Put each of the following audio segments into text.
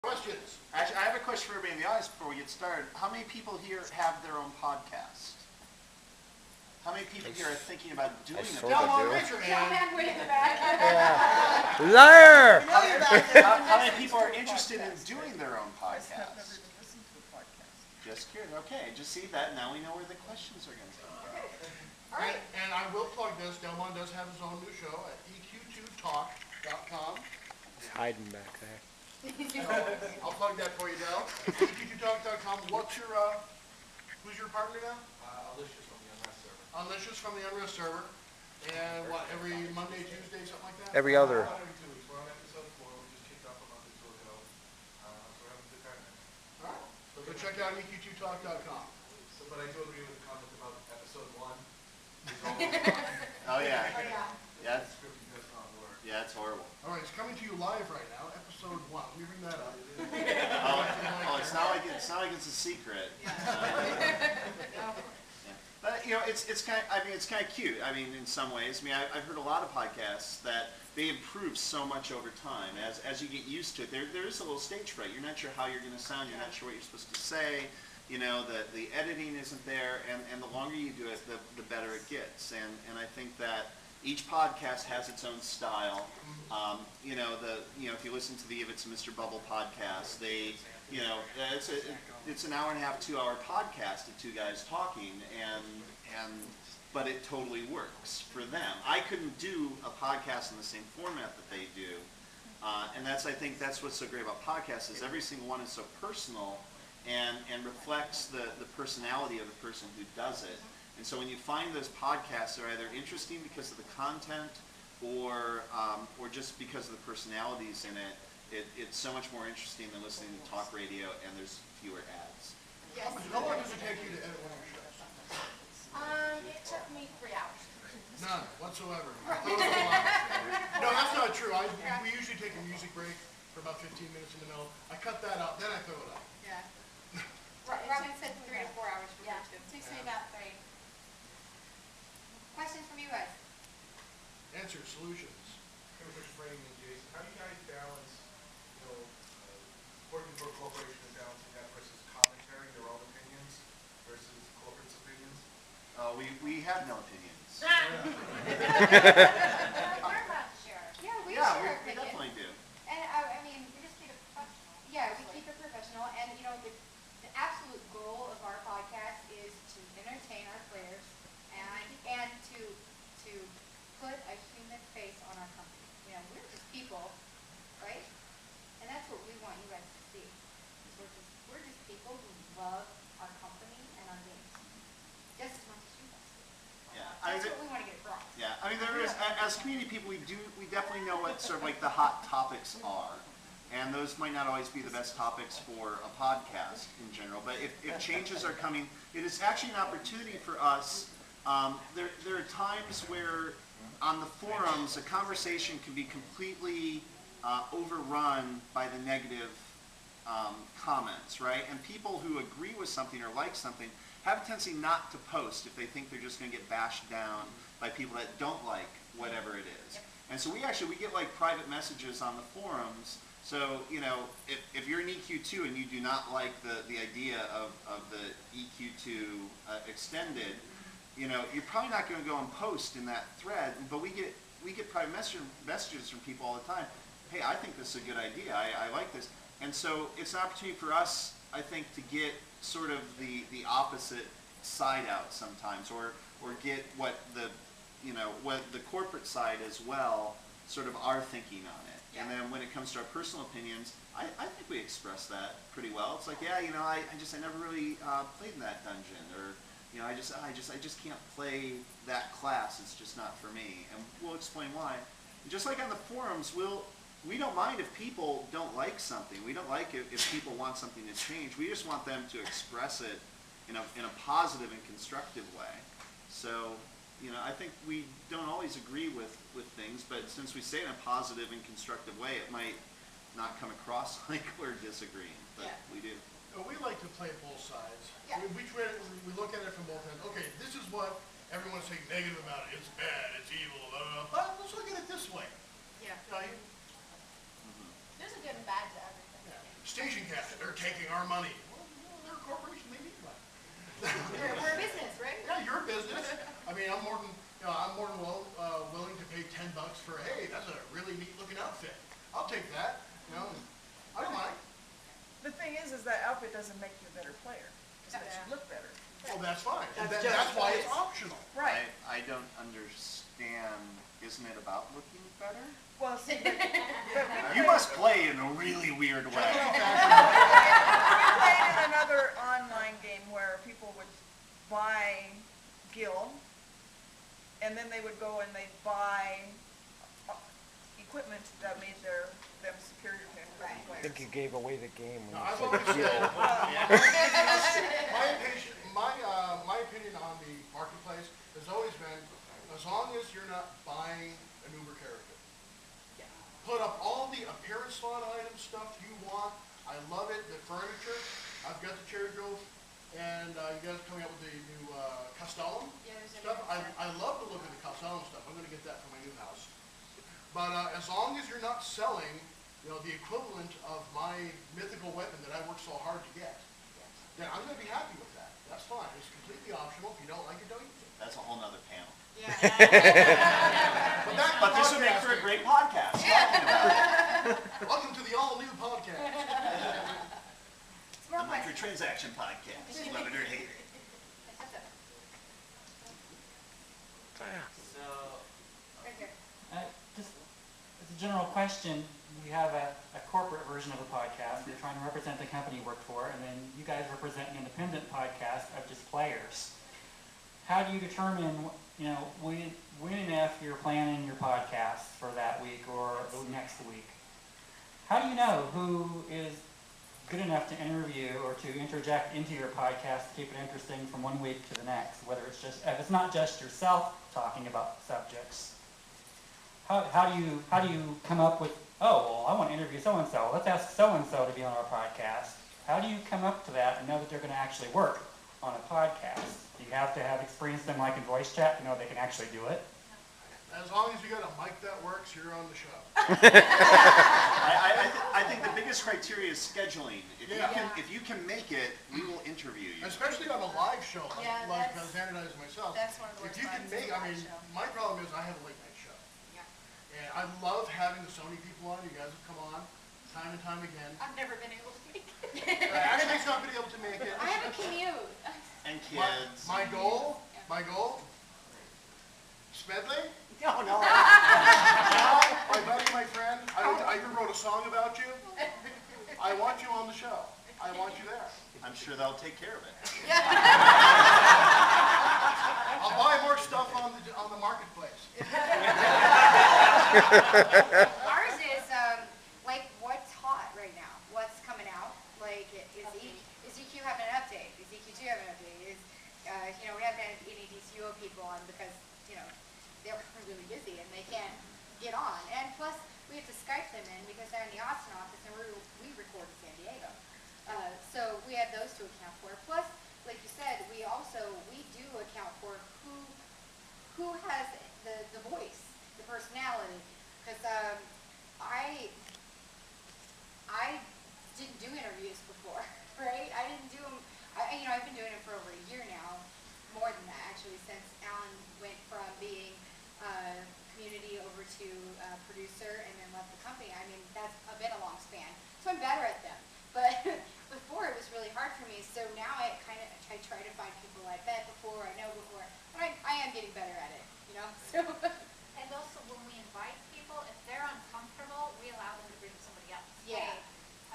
Questions? Actually, I have a question for everybody in the audience before we get started. How many people here have their own podcast? How many people here are thinking about doing a podcast? Raise your hand. Way in the back. Liar! How many people are interested in doing their own podcast? Just curious. Okay, just see that. Now we know where the questions are going to come. All right. And I will plug this. Delmon does have his own new show at EQ2talk.com. He's hiding back there. I'll plug that for you, Del. EQ2talk.com. What's your, who's your partner now? Alicia's from the Unrest server. Alicia's from the Unrest server. And what, every Monday, Tuesday, something like that? Every other. Every 2 weeks. We're on episode 4. We just kicked off a month or two ago. So we're having a good time. All right. So go check out EQ2talk.com. So, but I do agree with the comment about episode 1. It's almost done. Oh, yeah. Oh, yeah. Yeah, The script does not work. yeah, it's horrible. All right, it's coming to you live right now, episode 1. Let me bring that up. Oh, it's not like it's a secret. But you know, it's kind of, I mean, it's kind of cute. I mean, in some ways. I mean, I've heard a lot of podcasts that they improve so much over time as you get used to it. There is a little stage fright. You're not sure how you're going to sound. You're not sure what you're supposed to say. You know, the editing isn't there, and the longer you do it, the better it gets. And I think that each podcast has its own style. You know, if you listen to the Yvits and Mr. Bubble podcast, it's an hour and a half, 2 hour podcast of two guys talking, but it totally works for them. I couldn't do a podcast in the same format that they do, and I think that's what's so great about podcasts is every single one is so personal and reflects the personality of the person who does it. And so when you find those podcasts, they're either interesting because of the content or just because of the personalities in it. It's so much more interesting than listening to talk radio, and there's fewer ads. Yes. How long does it take you to edit one of your shows? It took me 3 hours. None whatsoever. No, that's not true. We usually take a music break for about 15 minutes in the middle. I cut that out, then I throw it up. Yeah. Robin said 3 to 4 hours for me too. It takes me about 3. Questions from you guys? Answers, solutions. Kind of a framing, Jason. How do you guys balance, working for a corporation and balancing that versus commentary, your own opinions, versus corporate's opinions? We have no opinions. We're not sure. Yeah, we share we opinions. definitely do. And I mean, we just keep it professional. Yeah, we keep it professional, and the absolute goal of our podcast is to entertain our players and to put a human face on our company. You know, we're just people, right? And that's what we want you guys to see. We're just people who love our company and our games just as much as you guys do. Yeah, That's what we want to get across. Yeah, I mean, there is, as community people, we definitely know what sort of like the hot topics are. And those might not always be the best topics for a podcast in general. But if changes are coming, it is actually an opportunity for us. There are times where on the forums, a conversation can be completely overrun by the negative comments, right? And people who agree with something or like something have a tendency not to post if they think they're just going to get bashed down by people that don't like whatever it is. And so we get like private messages on the forums. So, if you're an EQ2 and you do not like the idea of the EQ2 extended, you're probably not going to go and post in that thread. But we get private messages from people all the time. Hey, I think this is a good idea. I like this. And so it's an opportunity for us, I think, to get sort of the opposite side out sometimes, or get what the corporate side as well sort of are thinking on it. And then when it comes to our personal opinions, I think we express that pretty well. It's like, I never really played in that dungeon, or I just can't play that class. It's just not for me, and we'll explain why. And just like on the forums, we don't mind if people don't like something. We don't like if people want something to change. We just want them to express it in a positive and constructive way. So, I think we don't always agree with things, but since we say it in a positive and constructive way, it might not come across like we're disagreeing, but we do. We like to play both sides. Yeah. We look at it from both ends. Okay, this is what everyone's saying negative about it. It's bad, it's evil, blah, blah, blah. But let's look at it this way. Yeah. Right? There's a good and bad to everything. Yeah. station captain, they're taking our money. Well, they're a corporation, they need money. We're a business, right? Yeah, you're a business. I mean, I'm more than willing to pay $10 for, hey, that's a really neat looking outfit. I'll take that. I don't mind. The thing is that outfit doesn't make you a better player. It just makes you look better. Well, that's fine. That's That's why just- it's optional. Right. I don't understand, isn't it about looking better? Well, see, but we You must play in a really weird way. we played in another online game where people would buy gil, and then they would go and they'd buy equipment that made them superior to Right. I players. think you gave away the game when Now, you I've said always the said, guild. my opinion on the marketplace has always been, as long as you're not buying an Uber character. Put up all the appearance slot item stuff you want. I love it, the furniture. I've got the cherry grove, and you guys are coming up with the new Castellum Yeah, there's a stuff. new set. I love the look of the Castellum stuff. I'm gonna get that for my new house. But as long as you're not selling, the equivalent of my mythical weapon that I worked so hard to get, then I'm gonna be happy with that. That's fine. It's completely optional. If you don't like it, don't use it. That's a whole nother panel. Yeah. But back to But this would make for a podcasting. great podcast. Talking about it. Welcome to the all-new podcast. It's The more questions. Microtransaction Podcast. Love it or hate it. So, Right here. just as a general question, we have a corporate version of a podcast. We're trying to represent the company you work for, and then you guys represent an independent podcast of just players. How do you determine, when and if you're planning your podcast for that week or the next week? How do you know who is good enough to interview or to interject into your podcast to keep it interesting from one week to the next? Whether it's just, if it's not just yourself talking about subjects, how do you come up with, oh, well, I want to interview so-and-so. Let's ask so-and-so to be on our podcast. How do you come up to that and know that they're going to actually work on a podcast? Do you have to have experienced them like in voice chat to know they can actually do it? As long as you got a mic that works, you're on the show. I think the biggest criteria is scheduling. If you can make it, we will interview you. Especially on a live show, Yeah, like that's- Zanadi myself. That's one of the If worst you can parts make, of I the mean, live show. my problem is I have a late night show. Yeah. And I love having the Sony people on. You guys have come on time and time again. I've never been able to make it. Ashley's not been able to make it. I have a commute. And My, kids. my goal, Smedley, No, no. my buddy, my friend, I even wrote a song about you. I want you on the show. I want you there. I'm sure they'll take care of it. I'll buy more stuff on the marketplace. Ours is like what's hot right now, what's coming out. Like is EQ having an update? Is EQ2 having an update? We haven't had any DCO people on because they're really busy and they can't get on. And plus we have to Skype them in because they're in the Austin office and we record in San Diego. So we have those to account for. Plus, like you said, we do account for who has the voice, the personality. Because I didn't do interviews before, right? I didn't do them. I've been doing it for over a year now, more than that actually, since Alan went from being community over to producer and then left the company. I mean, that's been a long span, so I'm better at them. But before it was really hard for me, so now I try to find people I've met before, I know before, but I am getting better at it, So. And also, when we invite people, if they're uncomfortable, we allow them to bring somebody else. Yeah. Hey,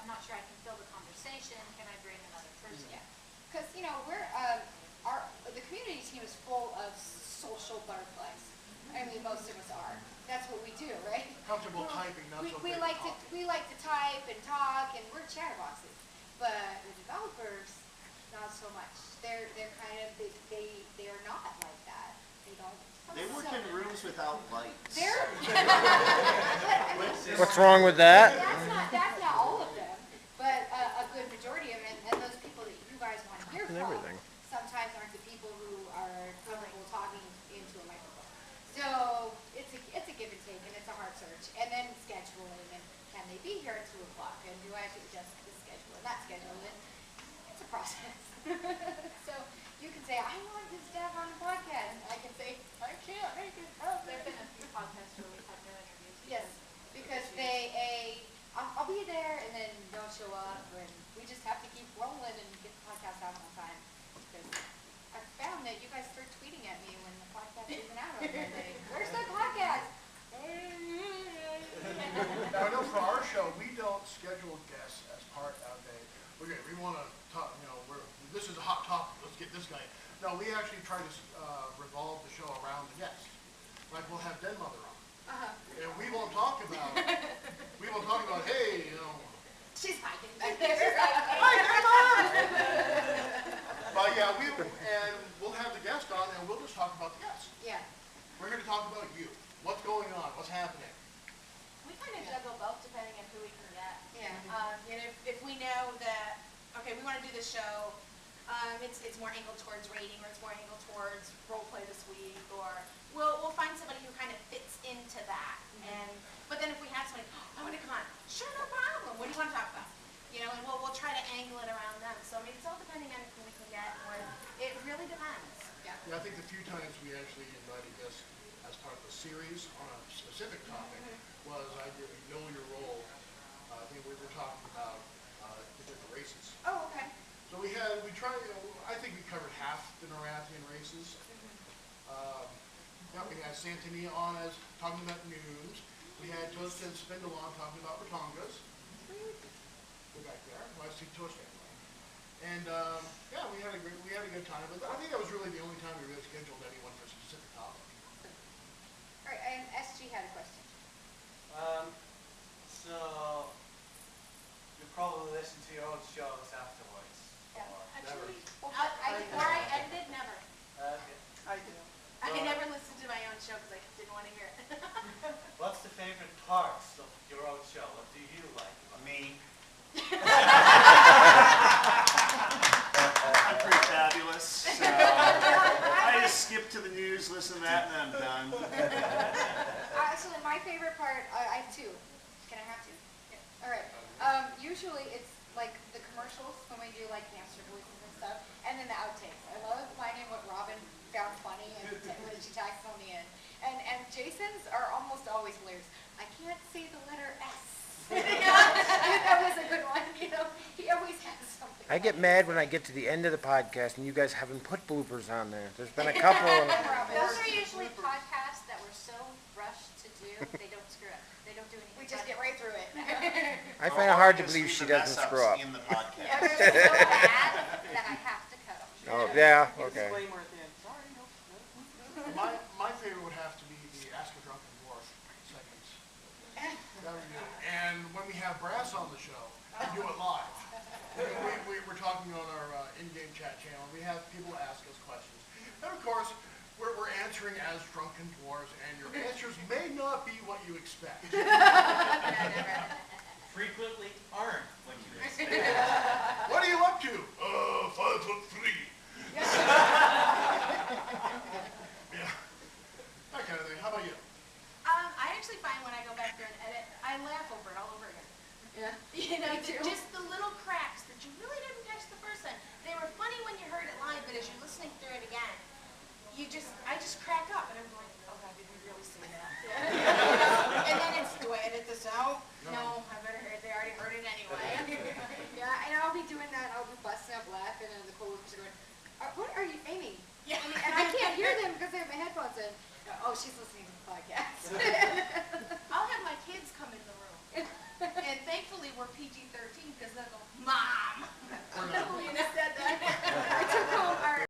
I'm not sure I can fill the conversation, can I bring another person? Yeah, because we're the community team is full of social butterflies. I mean, most of us are. That's what we do, right? Comfortable typing, not so We great like to talking. type and talk, and we're chatterboxes. But the developers, not so much. They're kind of they are not like that. They don't. They work in rooms without lights. They're. What's wrong with that? That's not all of them, but a good majority of them, and those people that you guys want to hear And from, everything. sometimes aren't the people who are comfortable talking into a microphone. So it's a give and take, and it's a hard search, and then scheduling, and can they be here at 2 o'clock, and do I have to adjust the schedule? Where's the podcast? Now, I know for our show, we don't schedule guests as part of okay, we want to talk, this is a hot topic, let's get this guy. No, we actually try to revolve the show around the guest. Like, we'll have Den Mother on. And we won't talk about, hey, She's hiding back there. hi, Den Mother! But yeah, we'll have the guest on and we'll just talk about the guest. Yeah. We're here to talk about you. What's going on? What's happening? We kind of juggle both depending on who we can get. Yeah. And if we know that, okay, we want to do this show, it's more angled towards rating, or it's more angled towards role play this week, or we'll find somebody who kind of fits into that. But then if we have somebody, I want to come on, sure, no problem. What do you want to talk about? And we'll try to angle it around them. So I mean, it's all depending on who we can get, or it really depends. Yeah. Yeah, I think the few times we actually invited guests as part of the series on a specific topic was I did Know Your Role. I think we were talking about different races. Oh, okay. So we tried, I think we covered half the Norathian races. Yeah, we had Santini on as talking about Noons. We had Toast and Spindalon talking about Ratongas. Go back there. Well, I see Toast. And yeah, we had a good time. But I think that was really the only time we really scheduled anyone for a specific topic. All right, and SG had a question. So you probably listen to your own shows afterwards. Yeah. Or Actually, I before I ended, never. Okay. I do. I never listened to my own show because I didn't want to hear it. What's the favorite parts of your own show? What do you like? Me. I'm pretty fabulous. So I just skip to the news, listen to that, and I'm done. Actually, my favorite part, I have two. Can I have two? Yeah. All right. Usually it's like the commercials when we do like hamster voices and stuff, and then the outtakes. I love finding what Robin found funny and when she tags on the end. And Jason's are almost always hilarious. I can't say the letter S. That was a good one. He always has something. I get mad when I get to the end of the podcast and you guys haven't put bloopers on there. There's been a couple of Those are usually podcasts that we're so rushed to do, they don't screw up. They don't do anything. We just get right through it. I find it hard to Just believe leave she the doesn't mess-ups screw up. in the podcast. They're so bad that I have to cut them. Oh, yeah, okay. Disclaimer at the end. Sorry, no. My favorite would have to be the Ask a Drunken Dwarf segments. That we do. And when we have Brass on the show, we do it live. We're talking on our in-game chat channel. We have people ask us questions. And of course, we're answering as drunken dwarves, and your answers may not be what you expect. Frequently aren't what you expect. What are you up to? 5'3". Yeah. That kind of thing. How about you? I actually find when I go back there and edit, I laugh over it all over again. Yeah. Me too. Just the little cracks that you really didn't catch the first time. They were funny when you heard it live, but as you're listening through it again, I just crack up and I'm going, oh God, did we really say that? And then it's, do I edit this out? No, I better hear it. They already heard it anyway. Yeah, and I'll be doing that. I'll be busting up laughing, and the coworkers are going, "What are you aiming?" Yeah. And I can't hear them because I have my headphones in. Oh, she's listening to the podcast. I'll have my kids come in the room. And thankfully we're PG-13 because they'll go, Mom,